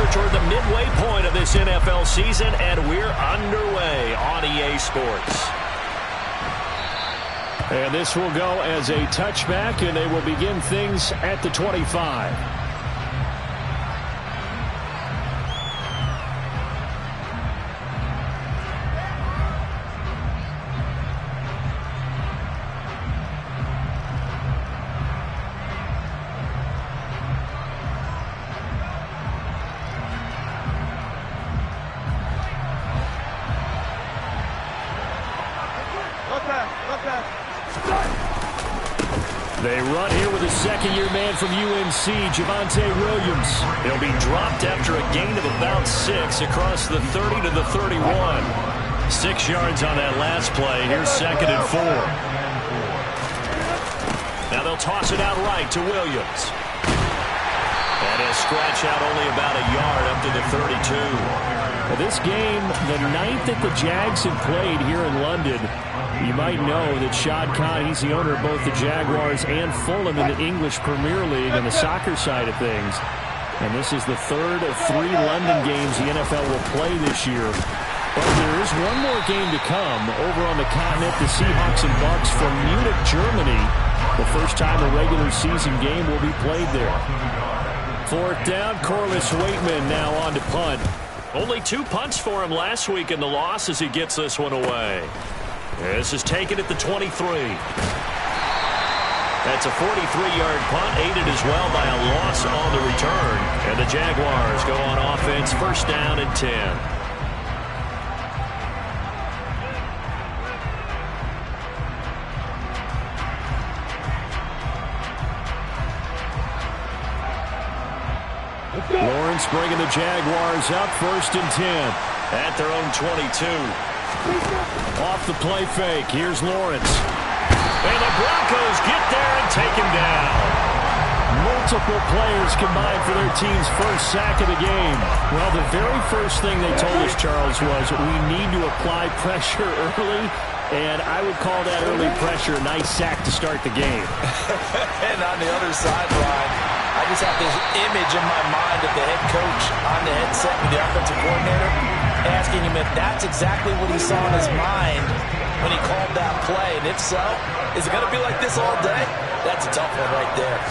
closer toward the midway point of this NFL season, and we're underway on EA Sports. And this will go as a touchback, and they will begin things at the 25. They run here with a second-year man from UNC, Javonte Williams. He'll be dropped after a gain of about 6 across the 30 to the 31. 6 yards on that last play. Here's 2nd and 4. Now they'll toss it out right to Williams. And he'll scratch out only about a yard up to the 32. Well, this game, the 9th that the Jags have played here in London. You might know that Shad Khan, he's the owner of both the Jaguars and Fulham in the English Premier League on the soccer side of things. And this is the 3rd of 3 London games the NFL will play this year. But there is one more game to come over on the continent. The Seahawks and Bucks from Munich, Germany. The first time a regular season game will be played there. 4th down, Corliss Waitman now on to punt. Only 2 punts for him last week in the loss as he gets this one away. This is taken at the 23. That's a 43-yard punt, aided as well by a loss on the return. And the Jaguars go on offense, 1st down and 10. Lawrence bringing the Jaguars up, 1st and 10. At their own 22. Off the play fake, here's Lawrence. And the Broncos get there and take him down. Multiple players combined for their team's first sack of the game. Well, the very first thing they told us, Charles, was we need to apply pressure early, and I would call that early pressure a nice sack to start the game. And on the other sideline, I just have this image in my mind of the head coach on the headset with the offensive coordinator asking him if that's exactly what he saw in his mind when he called that play. And if so, is it going to be like this all day? That's a tough one right there.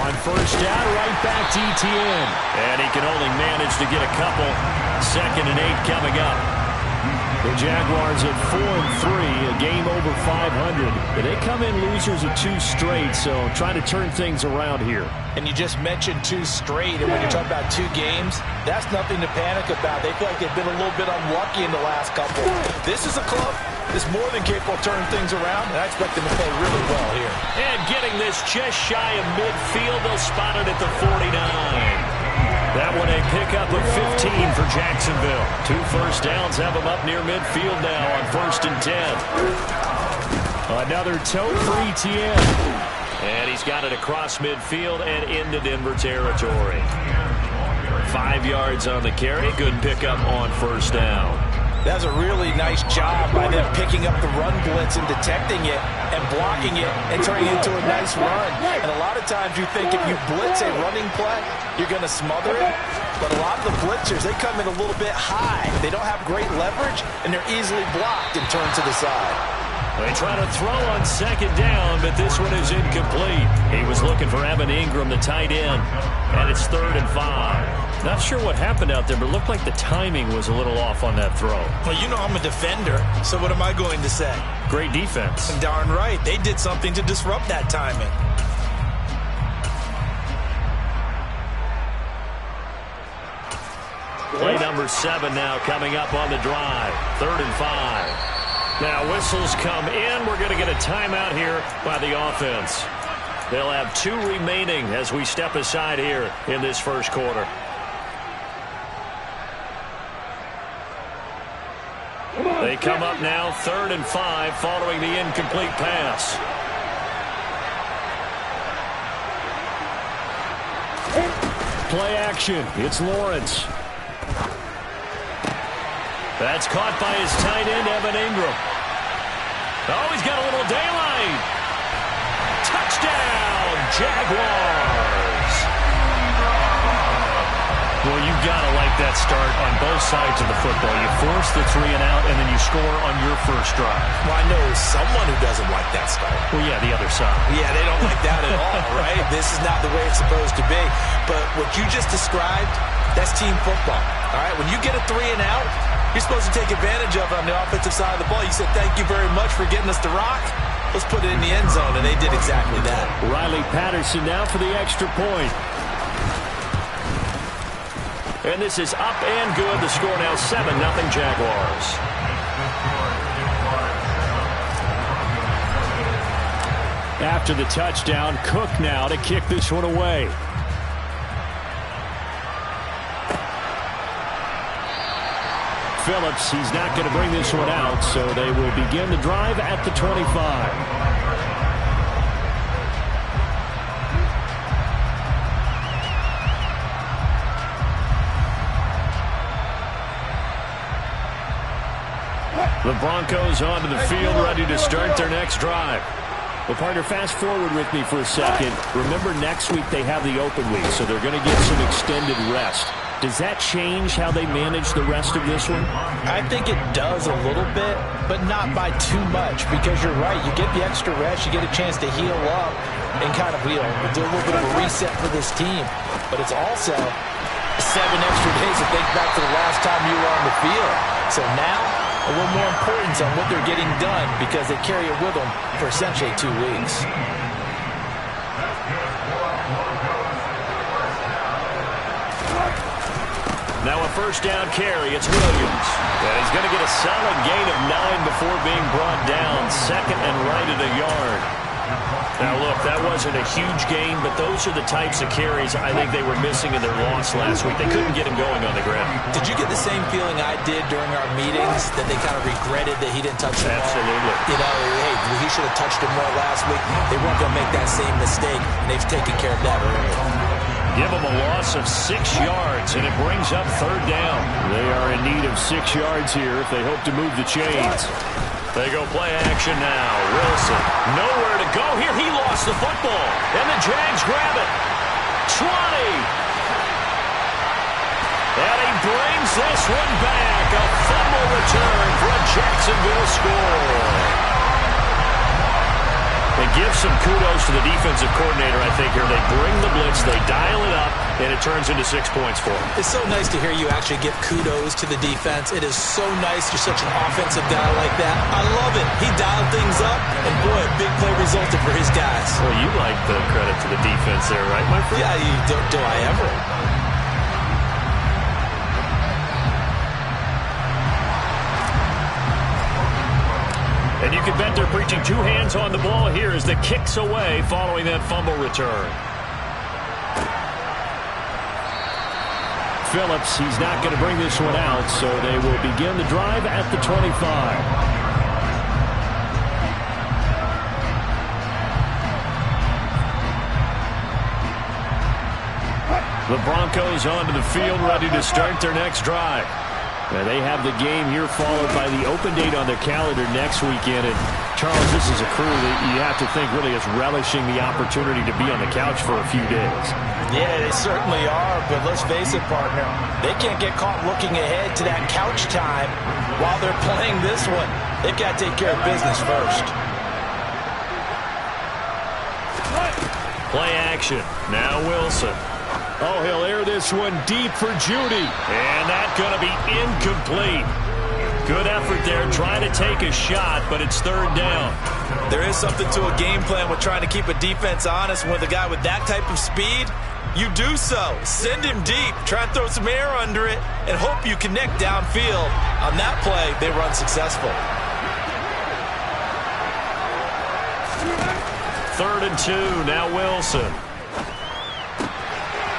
On 1st down, right back to Etienne. And he can only manage to get a couple. 2nd and 8 coming up. The Jaguars at 4-3, a game over 500. But they come in losers of 2 straight, so trying to turn things around here. And you just mentioned 2 straight, and when you talk about 2 games, that's nothing to panic about. They feel like they've been a little bit unlucky in the last couple. This is a club that's more than capable of turning things around, and I expect them to play really well here. And getting this just shy of midfield, they'll spot it at the 49. That one a pickup of 15 for Jacksonville. 2 first downs have them up near midfield now on 1st and 10. Another tote for Etienne. And he's got it across midfield and into Denver territory. 5 yards on the carry. Good pickup on 1st down. That was a really nice job by them picking up the run blitz and detecting it and blocking it and turning it into a nice run. And a lot of times you think if you blitz a running play, you're going to smother it. But a lot of the blitzers, they come in a little bit high. They don't have great leverage, and they're easily blocked and turned to the side. They try to throw on 2nd down, but this one is incomplete. He was looking for Evan Ingram, the tight end, and it's 3rd and 5. Not sure what happened out there, but it looked like the timing was a little off on that throw. Well, you know I'm a defender, so what am I going to say? Great defense. Darn right. They did something to disrupt that timing. Play number 7 now coming up on the drive. 3rd and 5. Now whistles come in. We're going to get a timeout here by the offense. They'll have 2 remaining as we step aside here in this first quarter. They come up now 3rd and 5 following the incomplete pass. Play action. It's Lawrence. That's caught by his tight end, Evan Ingram. Oh, he's got a little daylight. Touchdown, Jaguars. Well, you've got to like that start on both sides of the football. You force the 3 and out, and then you score on your first drive. Well, I know someone who doesn't like that start. Well, yeah, the other side. Yeah, they don't like that at all, right? This is not the way it's supposed to be. But what you just described, that's team football. All right, when you get a 3 and out, you're supposed to take advantage of it on the offensive side of the ball. You said, thank you very much for getting us the rock. Let's put it in the end zone, and they did exactly that. Riley Patterson now for the extra point. And this is up and good. The score now 7-0 Jaguars. After the touchdown, Cook now to kick this one away. Phillips, he's not going to bring this one out, so they will begin the drive at the 25. The Broncos onto the field, ready to start their next drive. Well, partner, fast forward with me for a second. Remember, next week they have the open week, so they're going to get some extended rest. Does that change how they manage the rest of this one? I think it does a little bit, but not by too much, because you're right. You get the extra rest, you get a chance to heal up and kind of, do a little bit of a reset for this team. But it's also 7 extra days to think back to the last time you were on the field. So now, a little more importance on what they're getting done because they carry it with them for essentially 2 weeks. Now a first down carry. It's Williams. And he's going to get a solid gain of 9 before being brought down. Second and right at a yard. Now, look, that wasn't a huge gain, but those are the types of carries I think they were missing in their loss last week. They couldn't get him going on the ground. Did you get the same feeling I did during our meetings, that they kind of regretted that he didn't touch the ball? Absolutely. Hey, he should have touched him more last week. They weren't going to make that same mistake, and they've taken care of that early. Give them a loss of 6 yards, and it brings up third down. They are in need of 6 yards here if they hope to move the chains. They go play action now. Wilson, nowhere to go here. He lost the football, and the Jags grab it. 20. And he brings this one back. A fumble return for a Jacksonville score. They give some kudos to the defensive coordinator, I think, here. They bring the blitz, they dial it up, and it turns into 6 points for them. It's so nice to hear you actually give kudos to the defense. It is so nice. You're such an offensive guy like that. I love it. He dialed things up, and boy, a big play resulted for his guys. Well, you like the credit to the defense there, right, my friend? Yeah, do I ever? And you can bet they're preaching 2 hands on the ball here as the kick's away following that fumble return. Phillips, he's not going to bring this one out, so they will begin the drive at the 25. The Broncos onto the field, ready to start their next drive. Now they have the game here followed by the open date on their calendar next weekend. And Charles, this is a crew that you have to think really is relishing the opportunity to be on the couch for a few days. Yeah, they certainly are, but let's face it, partner. They can't get caught looking ahead to that couch time while they're playing this one. They've got to take care of business first. Play action. Now Wilson. Oh, he'll air this one deep for Judy. And that's going to be incomplete. Good effort there, trying to take a shot, but it's third down. There is something to a game plan with trying to keep a defense honest. With a guy with that type of speed, you do so. Send him deep, try and throw some air under it, and hope you connect downfield. On that play, they run successful. 3rd and 2, now Wilson.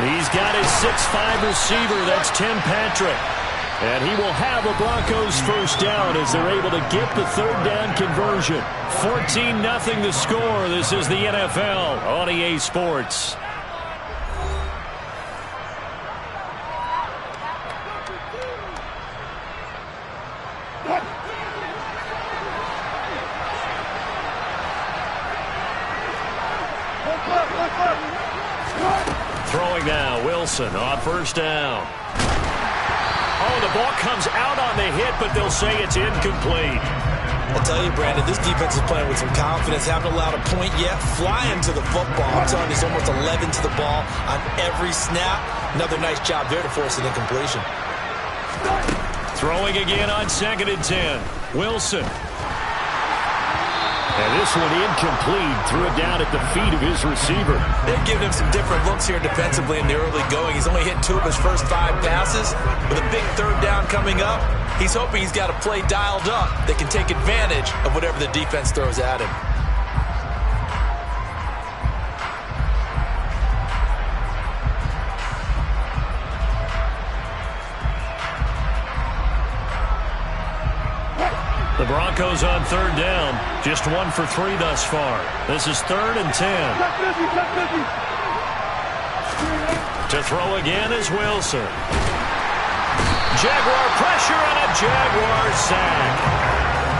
He's got his 6'5" receiver. That's Tim Patrick. And he will have a Broncos first down as they're able to get the third down conversion. 14-0 the score. This is the NFL on EA Sports. Wilson on first down. Oh, the ball comes out on the hit, but they'll say it's incomplete. I'll tell you, Brandon, this defense is playing with some confidence. Haven't allowed a point yet. Flying to the football. I'm telling you, it's almost 11 to the ball on every snap. Another nice job there to force an incompletion. Throwing again on 2nd and 10. Wilson. And this one incomplete. Threw it down at the feet of his receiver. They're giving him some different looks here defensively in the early going. He's only hit 2 of his first 5 passes. With a big 3rd down coming up, he's hoping he's got a play dialed up that can take advantage of whatever the defense throws at him. The Broncos on 3rd down. Just 1 for 3 thus far. This is 3rd and 10. To throw again is Wilson. Jaguar pressure and a Jaguar sack.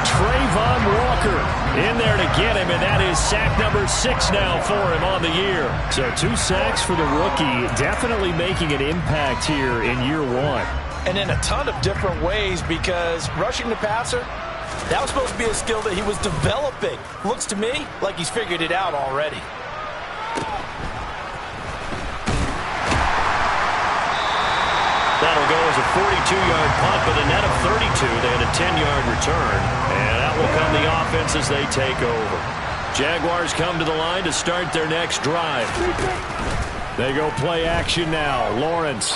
Trayvon Walker in there to get him, and that is sack number 6 now for him on the year. So 2 sacks for the rookie, definitely making an impact here in year 1. And in a ton of different ways, because rushing the passer, that was supposed to be a skill that he was developing. Looks to me like he's figured it out already. That'll go as a 42-yard punt, but a net of 32. They had a 10-yard return, and that will come the offense as they take over. Jaguars come to the line to start their next drive. They go play action now. Lawrence.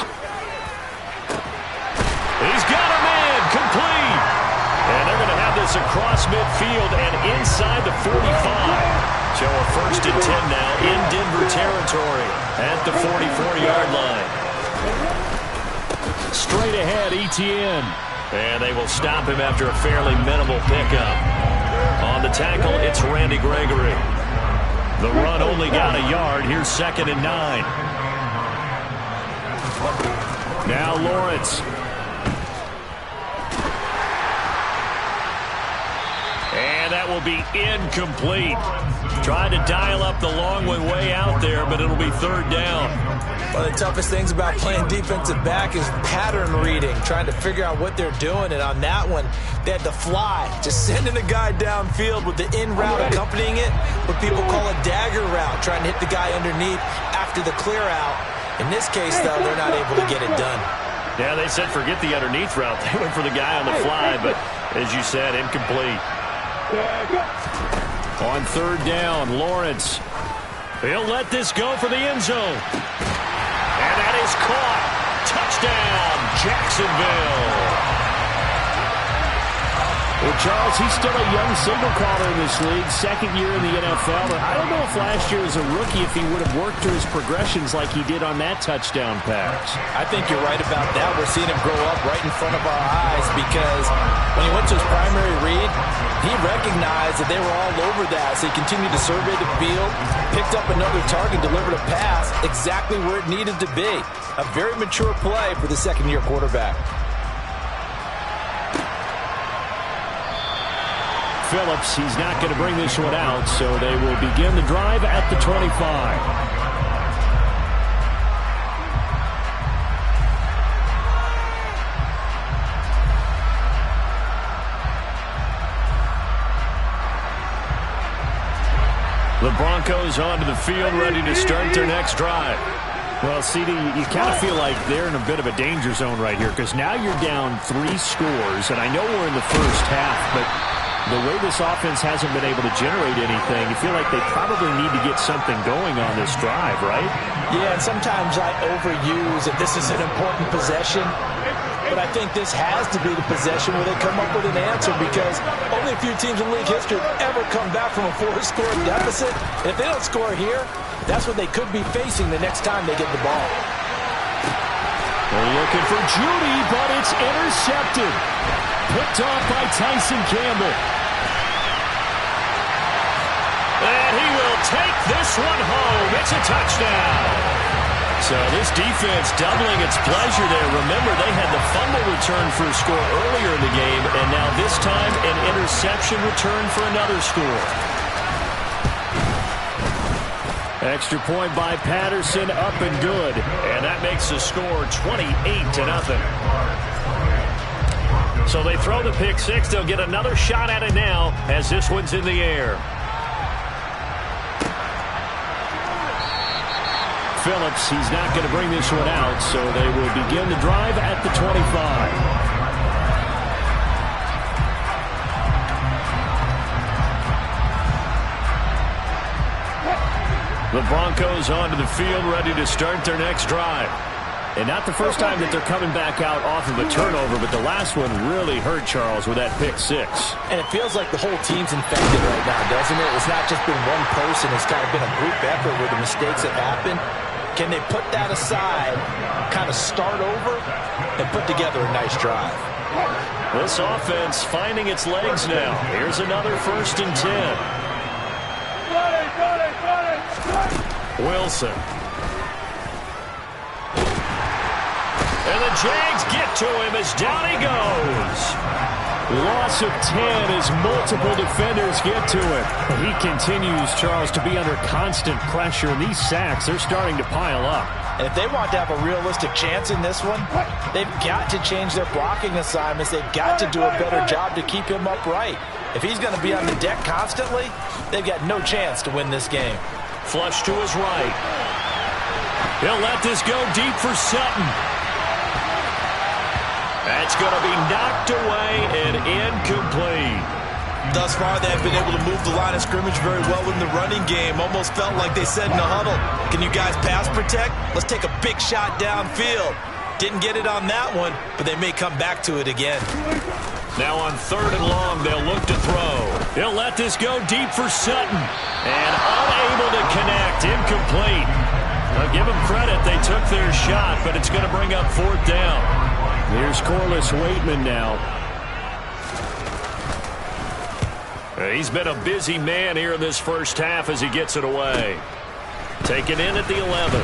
He's got him in. Complete. And they're going to have this across midfield and inside the 45. So a 1st and 10 now in Denver territory at the 44-yard line. Straight ahead, Etienne. And they will stop him after a fairly minimal pickup. On the tackle, it's Randy Gregory. The run only got a yard. Here's 2nd and 9. Now Lawrence. And that will be incomplete. Trying to dial up the long way out there, but it'll be 3rd down. One of the toughest things about playing defensive back is pattern reading, trying to figure out what they're doing. And on that one, they had to fly, just sending a guy downfield with the in route accompanying it, what people call a dagger route, trying to hit the guy underneath after the clear out. In this case, though, they're not able to get it done. Yeah, they said forget the underneath route. They went for the guy on the fly, but as you said, incomplete. On 3rd down, Lawrence. He'll let this go for the end zone. And that is caught. Touchdown, Jacksonville. Well, Charles, he's still a young signal caller in this league, 2nd year in the NFL. But I don't know if last year as a rookie if he would have worked through his progressions like he did on that touchdown pass. I think you're right about that. We're seeing him grow up right in front of our eyes because when he went to his primary read, he recognized that they were all over that. So he continued to survey the field, picked up another target, delivered a pass exactly where it needed to be. A very mature play for the 2nd-year quarterback. Phillips, he's not going to bring this one out, so they will begin the drive at the 25. The Broncos onto the field, ready to start their next drive. Well, CD, you kind of feel like they're in a bit of a danger zone right here because now you're down 3 scores, and I know we're in the first half, but the way this offense hasn't been able to generate anything, you feel like they probably need to get something going on this drive, right? Yeah, and sometimes I overuse that this is an important possession, but I think this has to be the possession where they come up with an answer because only a few teams in league history have ever come back from a 4-score deficit. And if they don't score here, that's what they could be facing the next time they get the ball. They're looking for Judy, but it's intercepted. Picked off by Tyson Campbell. And he will take this one home. It's a touchdown. So this defense doubling its pleasure there. Remember, they had the fumble return for a score earlier in the game, and now this time an interception return for another score. Extra point by Patterson, up and good. And that makes the score 28-0. So they throw the pick six. They'll get another shot at it now as this one's in the air. Phillips, he's not going to bring this one out, so they will begin the drive at the 25. The Broncos onto the field, ready to start their next drive. And not the first time that they're coming back out off of a turnover, but the last one really hurt, Charles, with that pick six. And it feels like the whole team's infected right now, doesn't it? It's not just been one person. It's kind of been a group effort where the mistakes have happened. Can they put that aside, kind of start over, and put together a nice drive? This offense finding its legs now. Here's another 1st and 10. Wilson. And the Jags get to him as down he goes. Loss of 10 as multiple defenders get to him. He continues, Charles, to be under constant pressure. And these sacks, they're starting to pile up. And if they want to have a realistic chance in this one, they've got to change their blocking assignments. They've got to do a better job to keep him upright. If he's going to be on the deck constantly, they've got no chance to win this game. Flush to his right. He'll let this go deep for Sutton. That's going to be knocked away and incomplete. Thus far, they've been able to move the line of scrimmage very well in the running game. Almost felt like they said in the huddle, can you guys pass protect? Let's take a big shot downfield. Didn't get it on that one, but they may come back to it again. Now on 3rd and long, they'll look to throw. He'll let this go deep for Sutton. And unable to connect. Incomplete. I'll give them credit. They took their shot, but it's going to bring up 4th down. Here's Corliss Waitman now. He's been a busy man here in this first half as he gets it away. Taken in at the 11.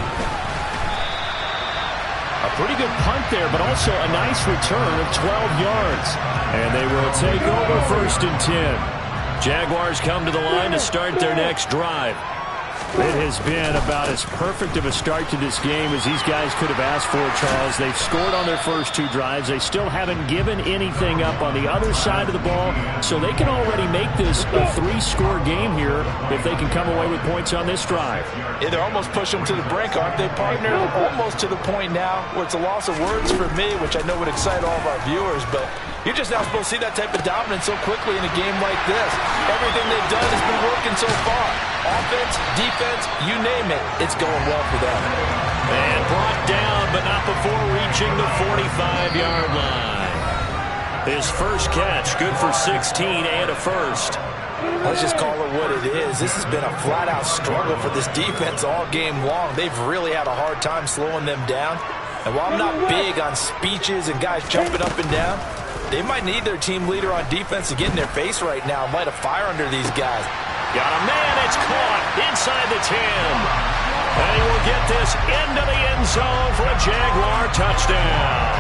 A pretty good punt there, but also a nice return of 12 yards. And they will take over 1st and 10. Jaguars come to the line to start their next drive. It has been about as perfect of a start to this game as these guys could have asked for, Charles. They've scored on their first 2 drives. They still haven't given anything up on the other side of the ball, so they can already make this a 3-score game here if they can come away with points on this drive. Yeah, they're almost pushing them to the brink, aren't they, partner? Almost to the point now where it's a loss of words for me, which I know would excite all of our viewers, but you're just not supposed to see that type of dominance so quickly in a game like this. Everything they've done has been working so far. Offense, defense, you name it, it's going well for them. And brought down, but not before reaching the 45-yard line. His first catch, good for 16 and a first. Let's just call it what it is. This has been a flat-out struggle for this defense all game long. They've really had a hard time slowing them down. And while I'm not big on speeches and guys jumping up and down, they might need their team leader on defense to get in their face right now and light a fire under these guys. Got a man, it's caught inside the 10. And he will get this into the end zone for a Jaguar touchdown.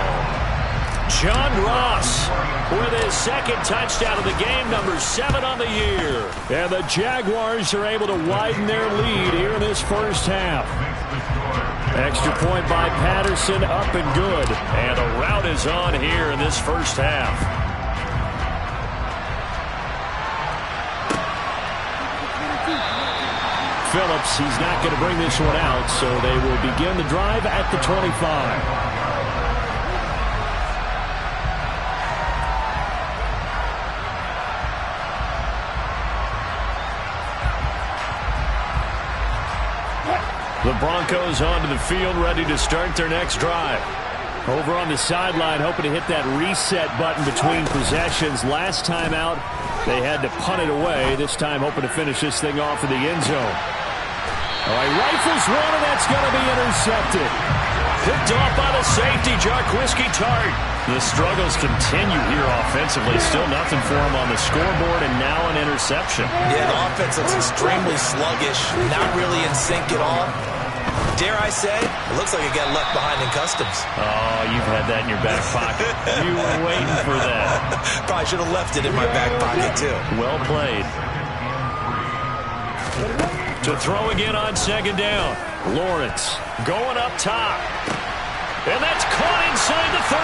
John Ross with his 2nd touchdown of the game, number 7 on the year. And the Jaguars are able to widen their lead here in this first half. Extra point by Patterson, up and good. And the route is on here in this first half. Phillips, he's not going to bring this one out, so they will begin the drive at the 25. The Broncos onto the field, ready to start their next drive. Over on the sideline, hoping to hit that reset button between possessions. Last time out, they had to punt it away. This time, hoping to finish this thing off in the end zone. All right, rifles one, and that's going to be intercepted. Picked off by the safety, Jarquiski Tart. The struggles continue here offensively. Still nothing for him on the scoreboard, and now an interception. Yeah, the offense looks extremely sluggish, not really in sync at all. Dare I say, it looks like it got left behind in customs. Oh, you've had that in your back pocket. You were waiting for that. Probably should have left it in my back pocket, too. Well played. To throw again on second down. Lawrence going up top. And that's caught inside the 35.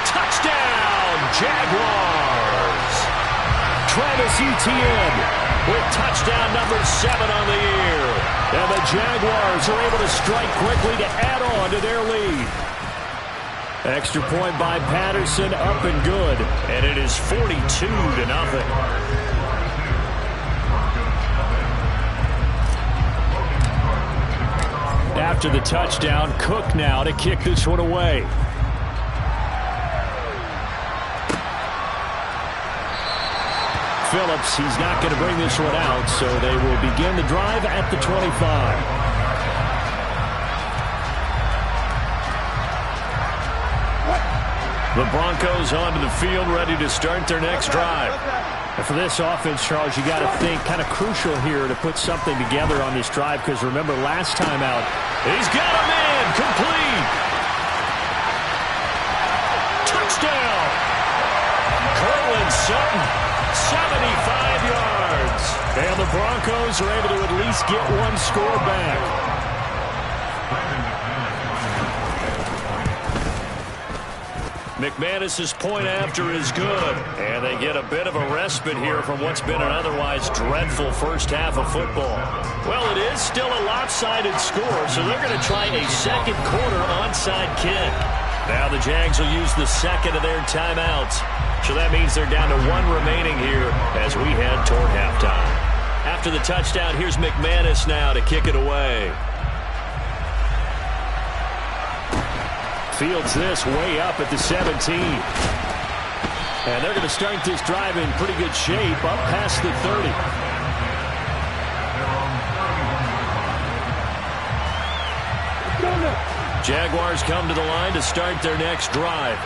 Touchdown, Jaguars. Travis Etienne with touchdown number 7 on the year. And the Jaguars are able to strike quickly to add on to their lead. Extra point by Patterson, up and good. And it is 42-0. After the touchdown, Cook now to kick this one away. Phillips, he's not going to bring this one out, so they will begin the drive at the 25. The Broncos onto the field, ready to start their next drive. And for this offense, Charles, you got to think kind of crucial here to put something together on this drive, because remember last time out, he's got a man complete. Touchdown. Cortland Sutton, 75 yards. And the Broncos are able to at least get one score back. McManus's point after is good, and they get a bit of a respite here from what's been an otherwise dreadful first half of football. Well, it is still a lopsided score, so they're going to try a second quarter onside kick. Now the Jags will use the second of their timeouts, so that means they're down to 1 remaining here as we head toward halftime. After the touchdown, here's McManus now to kick it away. Fields this way up at the 17. And they're going to start this drive in pretty good shape up past the 30. Jaguars come to the line to start their next drive.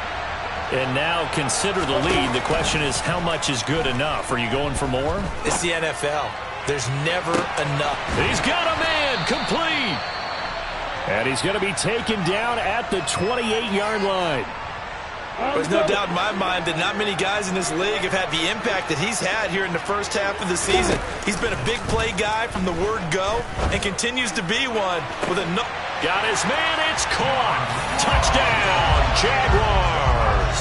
And now consider the lead. The question is, how much is good enough? Are you going for more? It's the NFL. There's never enough. He's got a man complete. And he's going to be taken down at the 28-yard line. There's no doubt in my mind that not many guys in this league have had the impact that he's had here in the first half of the season. He's been a big play guy from the word go and continues to be one with a no. Got his man. It's caught. Touchdown, Jaguars.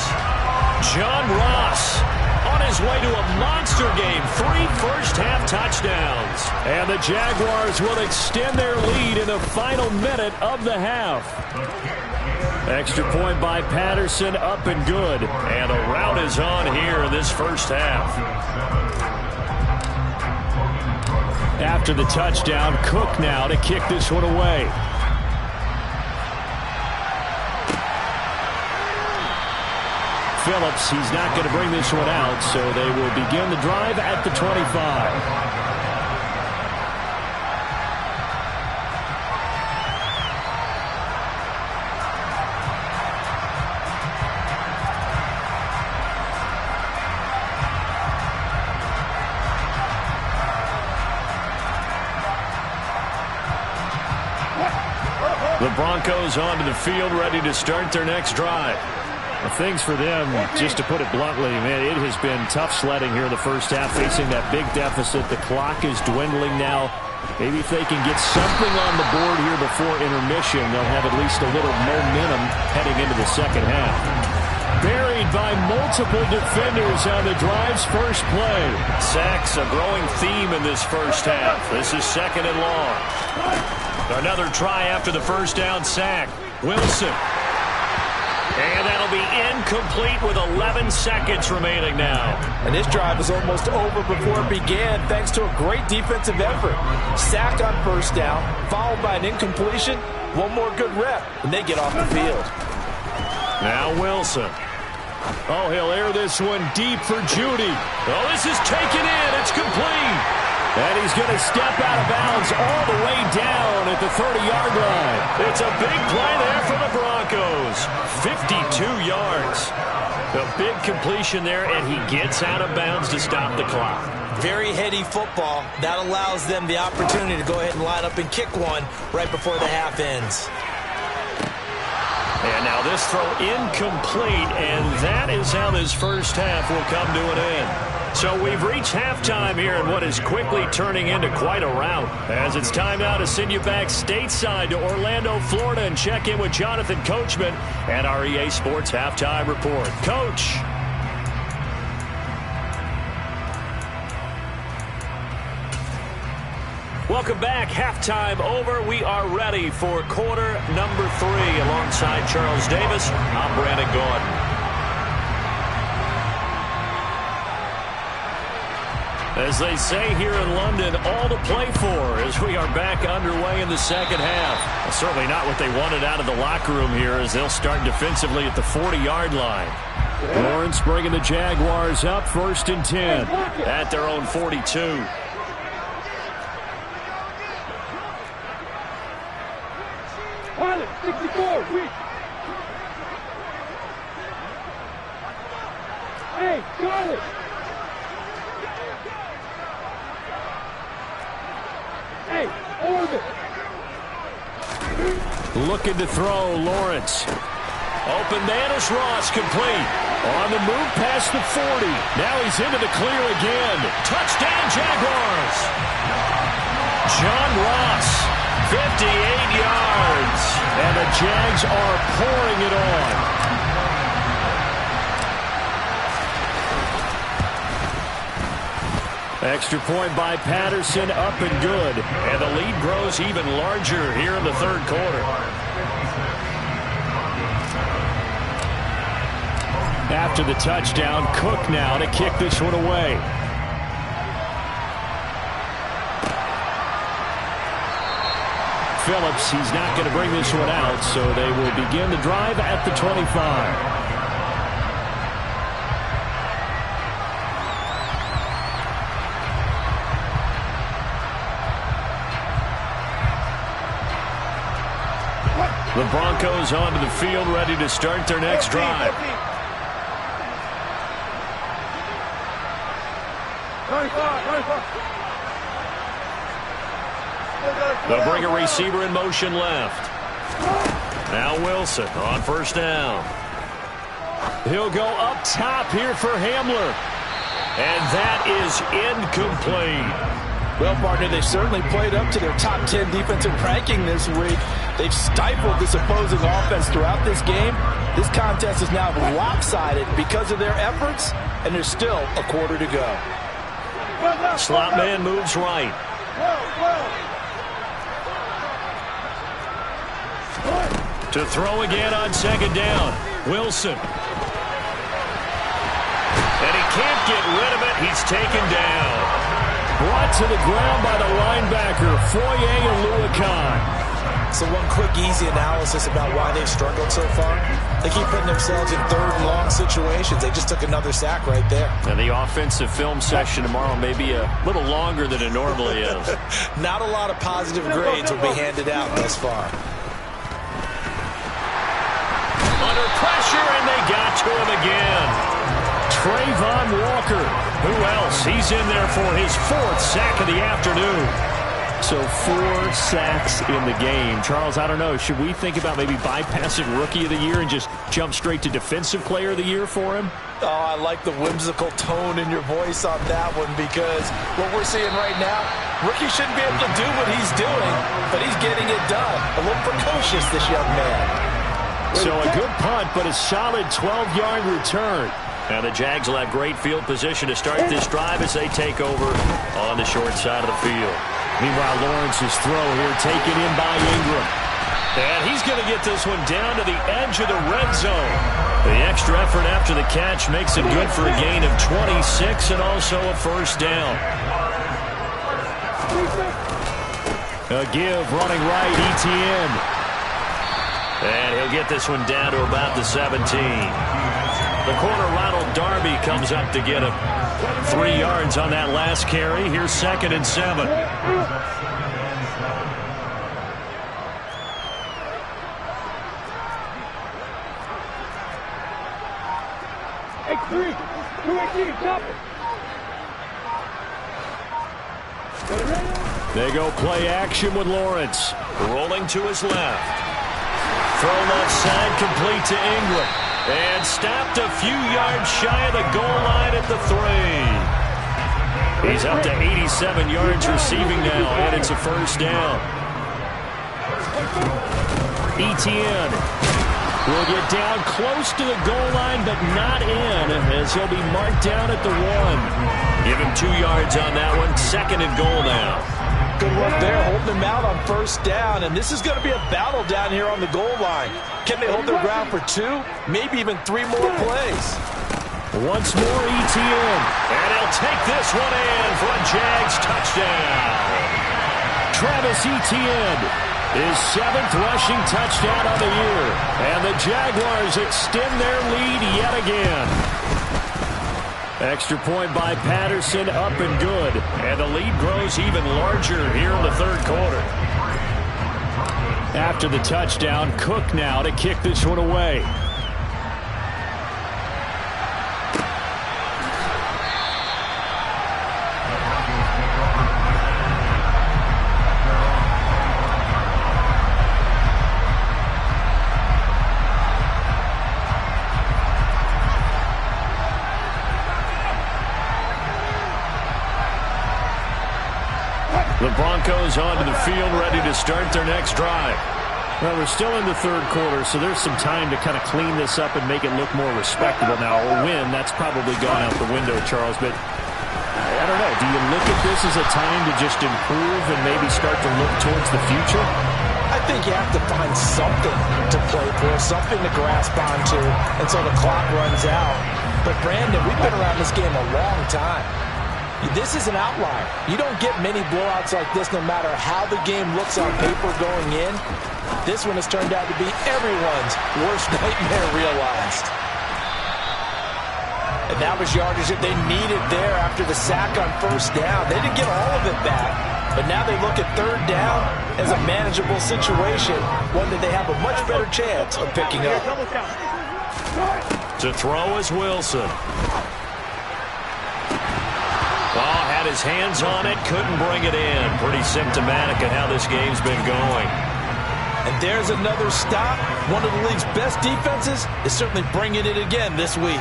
John Ross on his way to a monster game. 3 first-half touchdowns. And the Jaguars will extend their lead in the final minute of the half. Extra point by Patterson, up and good. And a rout is on here in this first half. After the touchdown, Cook now to kick this one away. Phillips, he's not going to bring this one out, so they will begin the drive at the 25. The Broncos onto the field, ready to start their next drive. Well, things for them, just to put it bluntly, man, it has been tough sledding here in the first half, facing that big deficit. The clock is dwindling now. Maybe if they can get something on the board here before intermission, they'll have at least a little momentum heading into the second half. Buried by multiple defenders on the drive's first play. Sacks, a growing theme in this first half. This is second and long. Another try after the first down sack. Wilson. And that'll be incomplete with 11 seconds remaining now. And this drive was almost over before it began thanks to a great defensive effort. Sack on first down, followed by an incompletion. One more good rep, and they get off the field. Now Wilson. Oh, he'll air this one deep for Judy. Oh, this is taken in. It's complete. And he's going to step out of bounds all the way down at the 30-yard line. It's a big play there for the Broncos. 52 yards. A big completion there, and he gets out of bounds to stop the clock. Very heady football. That allows them the opportunity to go ahead and line up and kick one right before the half ends. And now this throw incomplete, and that is how this first half will come to an end. So we've reached halftime here in what is quickly turning into quite a rout. As it's time now to send you back stateside to Orlando, Florida, and check in with Jonathan Coachman and our EA Sports Halftime Report. Coach. Welcome back. Halftime over. We are ready for quarter number 3. Alongside Charles Davis, I'm Brandon Gaudin. As they say here in London, all to play for as we are back underway in the second half. Well, certainly not what they wanted out of the locker room here as they'll start defensively at the 40-yard line. Lawrence bringing the Jaguars up 1st and 10 at their own 42. Pilot, 64, weak. Hey, Charlie. Hey, orbit. Looking to throw, Lawrence. Open man is Ross, complete. On the move past the 40. Now he's into the clear again. Touchdown, Jaguars. John Ross, 58 yards. And the Jags are pouring it on. Extra point by Patterson, up and good. And the lead grows even larger here in the third quarter. After the touchdown, Cook now to kick this one away. Phillips, he's not going to bring this one out, so they will begin the drive at the 25. The Broncos onto the field, ready to start their next drive. They'll bring a receiver in motion left. Now Wilson on 1st down. He'll go up top here for Hamler. And that is incomplete. Well, partner, they certainly played up to their top 10 defensive ranking this week. They've stifled this opposing offense throughout this game. This contest is now lopsided because of their efforts, and there's still a quarter to go. Slot man moves right. To throw again on 2nd down. Wilson. And he can't get rid of it. He's taken down. Brought to the ground by the linebacker, Foye Oluokun. So one quick, easy analysis about why they've struggled so far. They keep putting themselves in 3rd and long situations. They just took another sack right there. And the offensive film session tomorrow may be a little longer than it normally is. Not a lot of positive grades will be handed out thus far. Under pressure, and they got to him again. Trayvon Walker. Who else? He's in there for his 4th sack of the afternoon. So 4 sacks in the game. Charles, I don't know. Should we think about maybe bypassing Rookie of the Year and just jump straight to Defensive Player of the Year for him? Oh, I like the whimsical tone in your voice on that one, because what we're seeing right now, Rookie shouldn't be able to do what he's doing, but he's getting it done. A little precocious, this young man. So a good punt, but a solid 12-yard return. Now the Jags will have great field position to start this drive as they take over on the short side of the field. Meanwhile, Lawrence's throw here taken in by Ingram. And he's going to get this one down to the edge of the red zone. The extra effort after the catch makes it good for a gain of 26 and also a 1st down. A give running right, Etienne. And he'll get this one down to about the 17. The corner, Ronald Darby, comes up to get him. 3 yards on that last carry. Here's 2nd and 7. X3, 218, top it. They go play action with Lawrence. Rolling to his left. Throw left side, complete to Ingram. And stopped a few yards shy of the goal line at the 3. He's up to 87 yards receiving now, and it's a first down. Etienne will get down close to the goal line, but not in, as he'll be marked down at the 1. Give him 2 yards on that one. Second and goal now. Good work there, holding him out on first down, and this is going to be a battle down here on the goal line. Can they hold their ground for 2, maybe even 3 more plays? Once more, Etienne, and he'll take this one in for a Jags touchdown. Travis Etienne, his 7th rushing touchdown of the year, and the Jaguars extend their lead yet again. Extra point by Patterson, up and good, and the lead grows even larger here in the third quarter. After the touchdown, Cook now to kick this one away. The Broncos onto the field, ready to start their next drive. Well, we're still in the third quarter, so there's some time to kind of clean this up and make it look more respectable. Now, a win, that's probably gone out the window, Charles, but I don't know. Do you look at this as a time to just improve and maybe start to look towards the future? I think you have to find something to play for, something to grasp onto until the clock runs out. But, Brandon, we've been around this game a long time. This is an outlier. You don't get many blowouts like this no matter how the game looks on paper going in. This one has turned out to be everyone's worst nightmare realized. And that was yardage that they needed there after the sack on first down. They didn't get all of it back, but now they look at third down as a manageable situation, one that they have a much better chance of picking up. To throw is Wilson. Ball had his hands on it, couldn't bring it in. Pretty symptomatic of how this game's been going. And there's another stop. One of the league's best defenses is certainly bringing it again this week.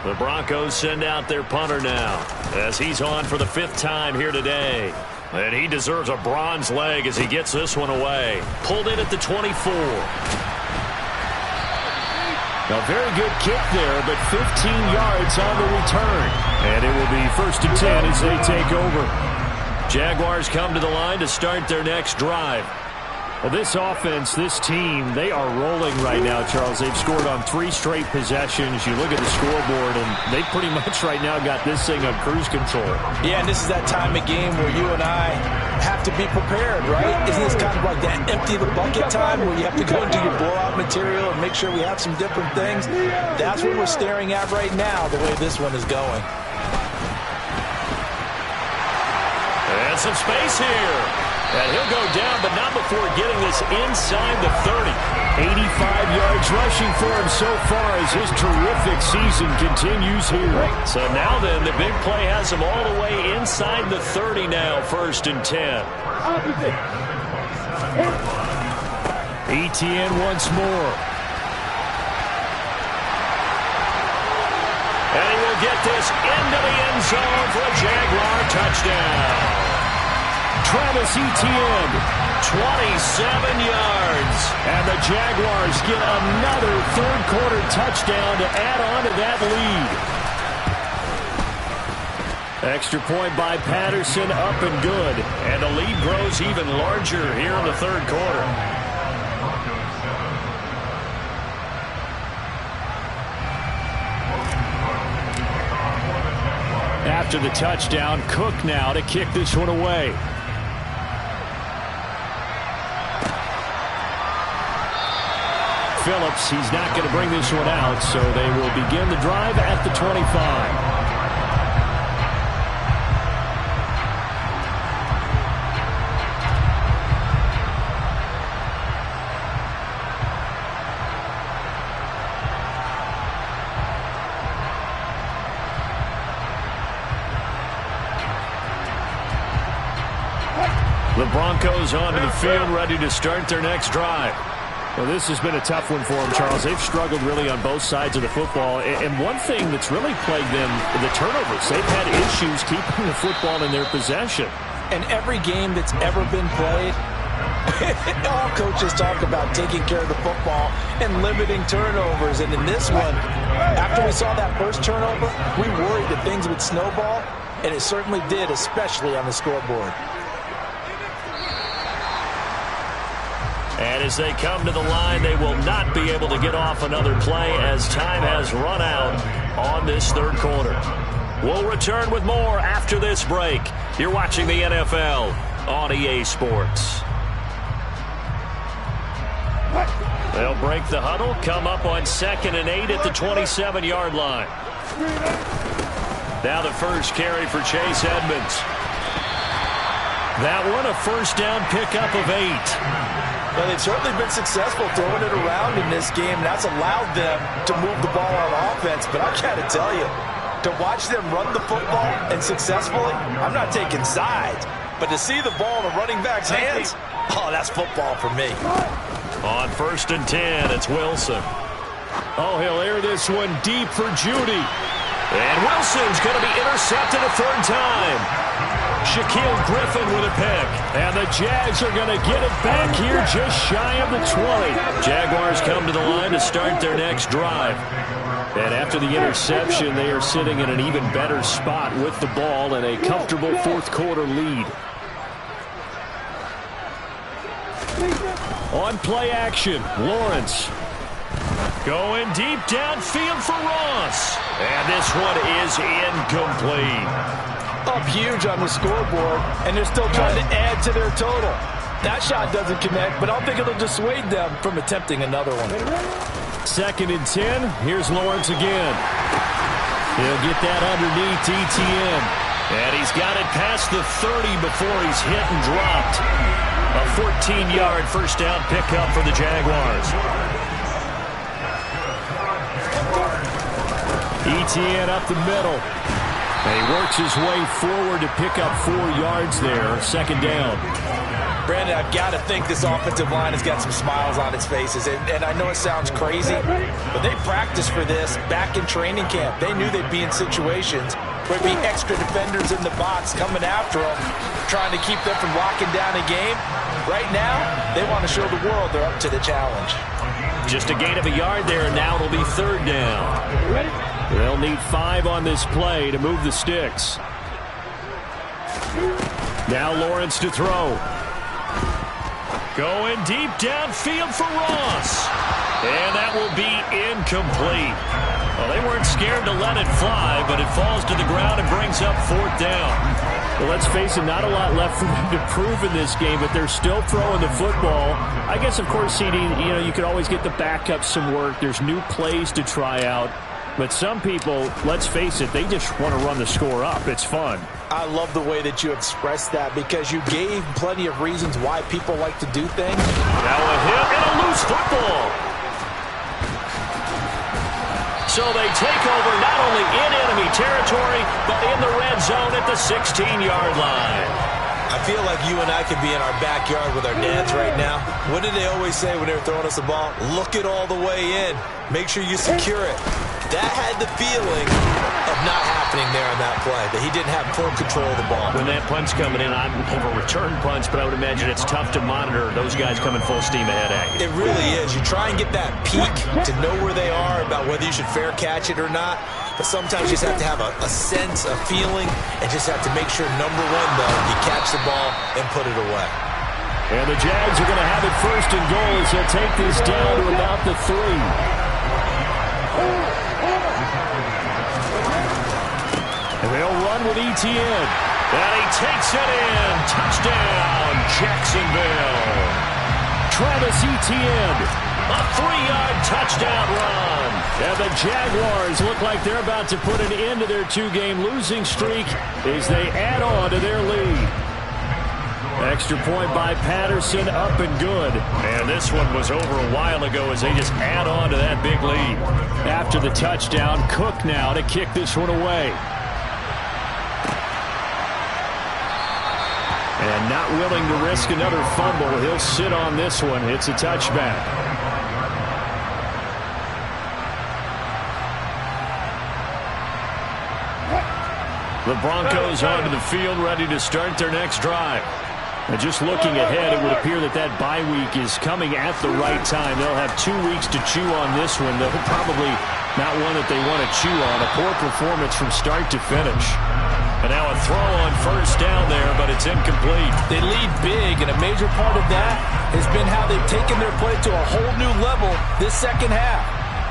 The Broncos send out their punter now, as he's on for the 5th time here today. And he deserves a bronze leg as he gets this one away. Pulled in at the 24. A very good kick there, but 15 yards on the return. And it will be 1st and 10 as they take over. Jaguars come to the line to start their next drive. Well, this offense, this team, they are rolling right now, Charles. They've scored on 3 straight possessions. You look at the scoreboard, and they pretty much right now got this thing on cruise control. Yeah, and this is that time of game where you and I have to be prepared, right? Isn't this kind of like that empty the bucket time where you have to go and do your blowout material and make sure we have some different things? That's what we're staring at right now, the way this one is going. And some space here. And he'll go down, but not before getting this inside the 30. 85 yards rushing for him so far as his terrific season continues here. So now then, the big play has him all the way inside the 30 now, 1st and 10. Etienne once more. And he will get this into the end zone for a Jaguar touchdown. Travis Etienne, 27 yards. And the Jaguars get another third-quarter touchdown to add on to that lead. Extra point by Patterson, up and good. And the lead grows even larger here in the third quarter. After the touchdown, Cook now to kick this one away. Phillips, he's not going to bring this one out, so they will begin the drive at the 25. The Broncos onto the field, ready to start their next drive. Well, this has been a tough one for them, Charles. They've struggled really on both sides of the football. And one thing that's really plagued them, the turnovers. They've had issues keeping the football in their possession. And every game that's ever been played, all coaches talk about taking care of the football and limiting turnovers. And in this one, after we saw that first turnover, we worried that things would snowball, and it certainly did, especially on the scoreboard. And as they come to the line, they will not be able to get off another play as time has run out on this third quarter. We'll return with more after this break. You're watching the NFL on EA Sports. They'll break the huddle, come up on 2nd and 8 at the 27-yard line. Now the first carry for Chase Edmonds. That one a first down pickup of 8. Well, they've certainly been successful throwing it around in this game. That's allowed them to move the ball on offense. But I got to tell you, to watch them run the football and successfully, I'm not taking sides. But to see the ball in a running back's hands, oh, that's football for me. On 1st and 10, it's Wilson. Oh, he'll air this one deep for Judy. And Wilson's going to be intercepted a third time. Shaquille Griffin with a pick. And the Jags are going to get it back here just shy of the 20. Jaguars come to the line to start their next drive. And after the interception, they are sitting in an even better spot with the ball and a comfortable fourth quarter lead. On play action, Lawrence. Going deep downfield for Ross. And this one is incomplete. Up huge on the scoreboard, and they're still trying to add to their total. That shot doesn't connect, but I don't think it'll dissuade them from attempting another one. 2nd and 10. Here's Lawrence again. He'll get that underneath ETN. And he's got it past the 30 before he's hit and dropped. A 14-yard first down pickup for the Jaguars. ETN up the middle. And he works his way forward to pick up 4 yards there. 2nd down. Brandon, I've got to think this offensive line has got some smiles on its faces. And I know it sounds crazy, but they practiced for this back in training camp. They knew they'd be in situations where there'd be extra defenders in the box coming after them, trying to keep them from locking down a game. Right now, they want to show the world they're up to the challenge. Just a gain of a yard there, and now it'll be 3rd down. They'll need 5 on this play to move the sticks. Now Lawrence to throw. Going deep downfield for Ross. And that will be incomplete. Well, they weren't scared to let it fly, but it falls to the ground and brings up 4th down. Well, let's face it, not a lot left for them to prove in this game, but they're still throwing the football. I guess, of course, CD, you could always get the backup some work. There's new plays to try out. But some people, let's face it, they just want to run the score up. It's fun. I love the way that you expressed that because you gave plenty of reasons why people like to do things. Now a hit and a loose football. So they take over not only in enemy territory, but in the red zone at the 16-yard line. I feel like you and I could be in our backyard with our dads right now. What did they always say when they were throwing us the ball? Look it all the way in. Make sure you secure it. That had the feeling of not happening there on that play, that he didn't have full control of the ball. When that punt's coming in, I have a return punch, but I would imagine it's tough to monitor those guys coming full steam ahead at you. It really is. You try and get that peek to know where they are, about whether you should fair catch it or not. But sometimes you just have to have a sense, a feeling, and just have to make sure, number one, though, you catch the ball and put it away. And the Jags are going to have it 1st and goal as they'll take this down to about the 3. And they'll run with ETN. And he takes it in. Touchdown, Jacksonville. Travis Etienne. A 3-yard touchdown run. And the Jaguars look like they're about to put an end to their 2-game losing streak as they add on to their lead. Extra point by Patterson, up and good. And this one was over a while ago as they just add on to that big lead. After the touchdown, Cook now to kick this one away. And not willing to risk another fumble, he'll sit on this one. It's a touchback. The Broncos onto the field, ready to start their next drive. And just looking ahead, it would appear that that bye week is coming at the right time. They'll have 2 weeks to chew on this one, though probably not one that they want to chew on. A poor performance from start to finish. And now a throw on first down there, but it's incomplete. They lead big, and a major part of that has been how they've taken their play to a whole new level this second half.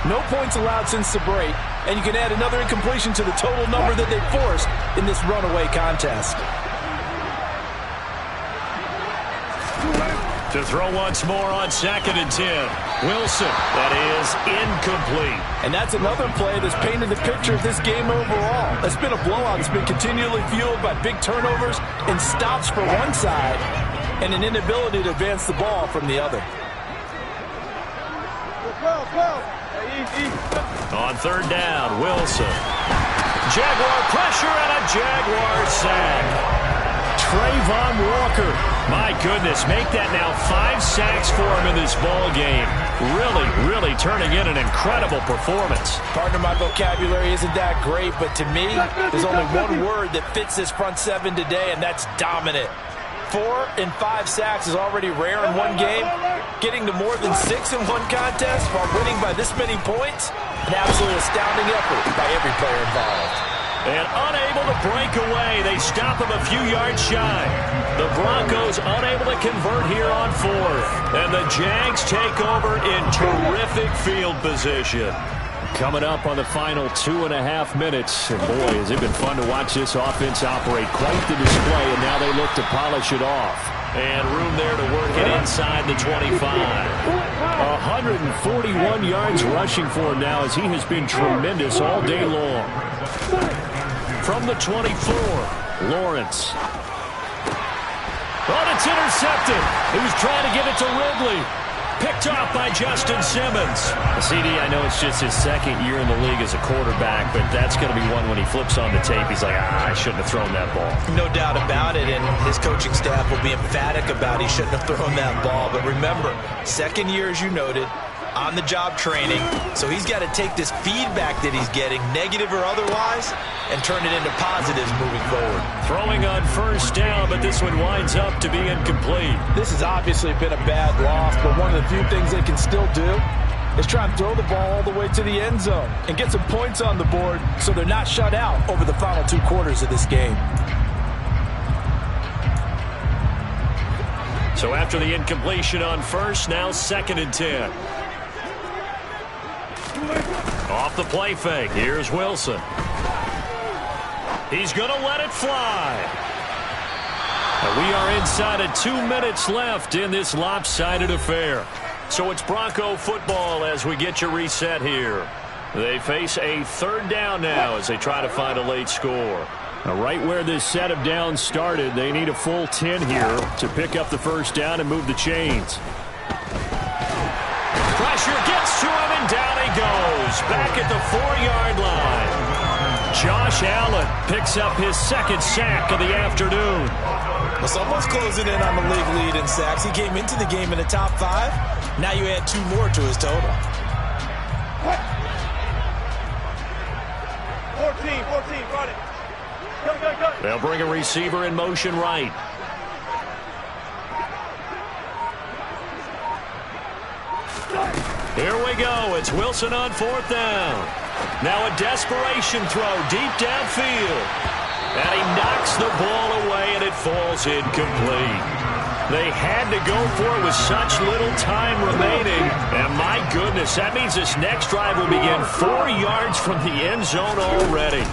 No points allowed since the break, and you can add another incompletion to the total number that they forced in this runaway contest. To throw once more on 2nd and 10. Wilson, that is incomplete. And that's another play that's painted the picture of this game overall. It's been a blowout. It's been continually fueled by big turnovers and stops for one side and an inability to advance the ball from the other. On 3rd down, Wilson. Jaguar pressure and a Jaguar sack. Trayvon Walker, my goodness, make that now 5 sacks for him in this ball game. Really turning in an incredible performance. Partner, my vocabulary isn't that great, but to me, there's only one word that fits this front 7 today, and that's dominant. 4 and 5 sacks is already rare in one game. Getting to more than 6 in one contest while winning by this many points, an absolutely astounding effort by every player involved. And unable to break away. They stop him a few yards shy. The Broncos unable to convert here on 4th. And the Jags take over in terrific field position. Coming up on the final 2.5 minutes. And boy, has it been fun to watch this offense operate. Quite the display, and now they look to polish it off. And room there to work it inside the 25. 141 yards rushing for him now, as he has been tremendous all day long. From the 24, Lawrence. Oh, it's intercepted. He was trying to give it to Ridley. Picked off by Justin Simmons. CD, I know it's just his 2nd year in the league as a quarterback, but that's going to be one when he flips on the tape. He's like, I shouldn't have thrown that ball. No doubt about it, and his coaching staff will be emphatic about he shouldn't have thrown that ball. But remember, 2nd year, as you noted, on-the-job training, so he's got to take this feedback that he's getting, negative or otherwise, and turn it into positives moving forward. Throwing on first down, but this one winds up to be incomplete. This has obviously been a bad loss, but one of the few things they can still do is try and throw the ball all the way to the end zone and get some points on the board so they're not shut out over the final 2 quarters of this game. So after the incompletion on first, now 2nd and 10. Off the play fake. Here's Wilson. He's going to let it fly. And we are inside of 2 minutes left in this lopsided affair. So it's Bronco football as we get your reset here. They face a 3rd down now as they try to find a late score. Now, right where this set of downs started, they need a full 10 here to pick up the first down and move the chains. Pressure gets to him, and down he goes. Back at the 4-yard line. Josh Allen picks up his 2nd sack of the afternoon. Well, someone's closing in on the league lead in sacks. He came into the game in the top 5. Now you add 2 more to his total. 14, got it. Go. They'll bring a receiver in motion right. Here we go. It's Wilson on 4th down. Now a desperation throw deep downfield. And he knocks the ball away, and it falls incomplete. They had to go for it with such little time remaining. And my goodness, that means this next drive will begin 4 yards from the end zone already.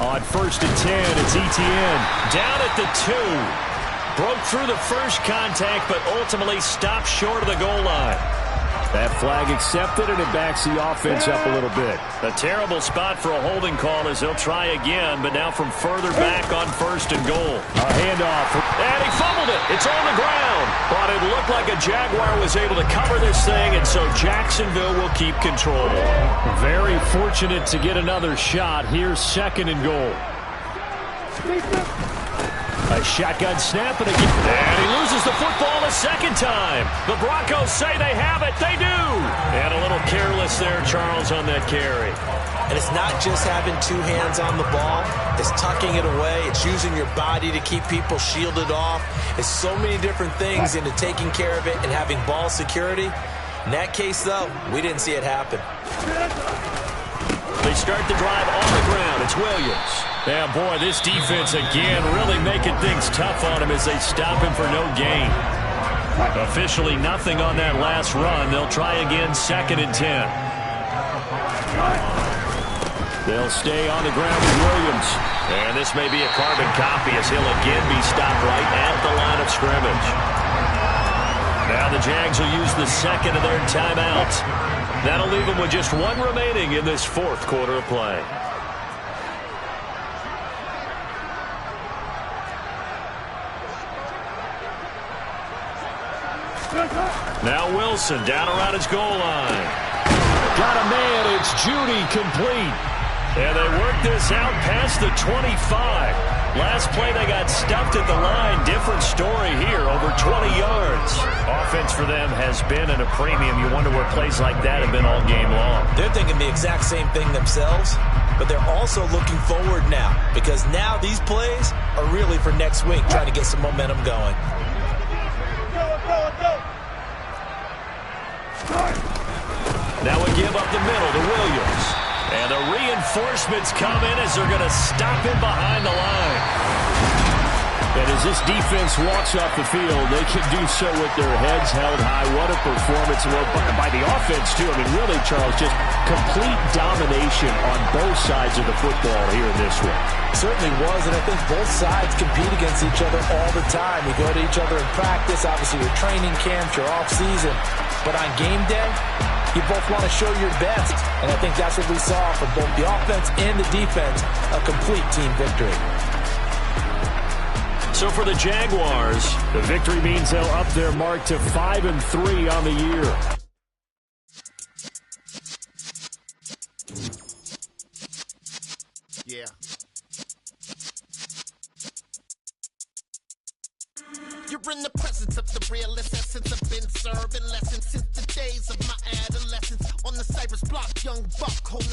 On 1st and 10, it's Etienne. Down at the 2. Broke through the first contact, but ultimately stopped short of the goal line. That flag accepted, and it backs the offense up a little bit. A terrible spot for a holding call as they'll try again, but now from further back on 1st and goal. A handoff, and he fumbled it. It's on the ground. But it looked like a Jaguar was able to cover this thing, and so Jacksonville will keep control. Very fortunate to get another shot. Here's 2nd and goal. A shotgun snap and again. And he loses the football a second time. The Broncos say they have it. They do. And a little careless there, Charles, on that carry. And it's not just having two hands on the ball. It's tucking it away. It's using your body to keep people shielded off. It's so many different things into taking care of it and having ball security. In that case, though, we didn't see it happen. They start the drive on the ground. It's Williams. Yeah, boy, this defense again really making things tough on him as they stop him for no gain. Officially nothing on that last run. They'll try again 2nd and 10. They'll stay on the ground with Williams. And this may be a carbon copy as he'll again be stopped right at the line of scrimmage. Now the Jags will use the second of their timeouts. That'll leave them with just one remaining in this 4th quarter of play. Now Wilson down around his goal line. Got a man. It's Judy complete. And they work this out past the 25. Last play they got stuffed at the line. Different story here, over 20 yards. Offense for them has been at a premium. You wonder where plays like that have been all game long. They're thinking the exact same thing themselves, but they're also looking forward now because now these plays are really for next week, trying to get some momentum going. Now we give up the middle to Williams. And the reinforcements come in as they're going to stop him behind the line. And as this defense walks off the field, they can do so with their heads held high. What a performance by the offense, too. I mean, really, Charles, just complete domination on both sides of the football here in this one. Certainly was, and I think both sides compete against each other all the time. You go to each other in practice, obviously your training camps, your off-season. But on game day, you both want to show your best. And I think that's what we saw from both the offense and the defense, a complete team victory. So for the Jaguars, the victory means they'll up their mark to 5-3 on the year. Yeah. You're in the presence of the realest essence. I've been serving lessons since the days of my adolescence. On the Cypress block, young buck holding